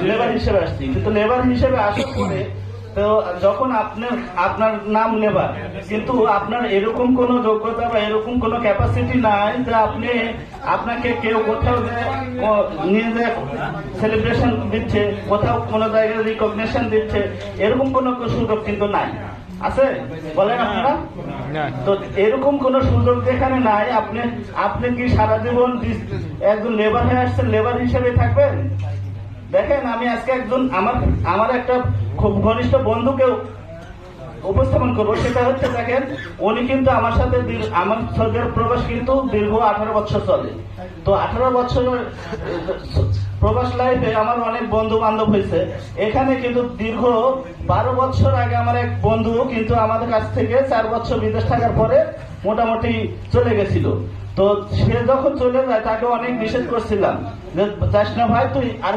Labour হিসেবে আসছি, কিন্তু লেবার হিসেবে আসার পরে তো যখন আপনার নাম লেবার, কিন্তু আপনার এরকম কোনো যোগ্যতা বা এরকম কোনো ক্যাপাসিটি নাই যে আপনাকে কেউ কোথাও নিয়ে যায় সেলিব্রেশন দিচ্ছে, কোথাও কোনো জায়গায় রিকগনিশন দিচ্ছে, এরকম কোনো সুযোগ কিন্তু নাই। আছে বলেন আপনারা? তো এরকম কোন সুযোগ যেখানে নাই, আপনি কি সারা জীবন একজন লেবার হয়ে আসছেন, লেবার হিসেবে থাকবেন? দেখেন, আমি আজকে একজন আমার একটা খুব ঘনিষ্ঠ বন্ধুকেও উপস্থাপন করবো। সেটা হচ্ছে, দেখেন, উনি কিন্তু আমার সাথে আমার সৌদি আরব প্রবাস কিন্তু দীর্ঘ 18 বছর চলে। তো 18 বছরের প্রবাস লাইফে আমার অনেক বন্ধু বান্ধব হয়েছে। এখানে কিন্তু দীর্ঘ 12 বছর আগে আমার এক বন্ধু কিন্তু আমাদের কাছ থেকে 4 বছর বিদেশ থাকার পরে মোটামুটি চলে গেছিল। তো সে যখন চলে যায় তাকে অনেক নিষেধ করছিলাম যে যাস না ভাই, তুই আর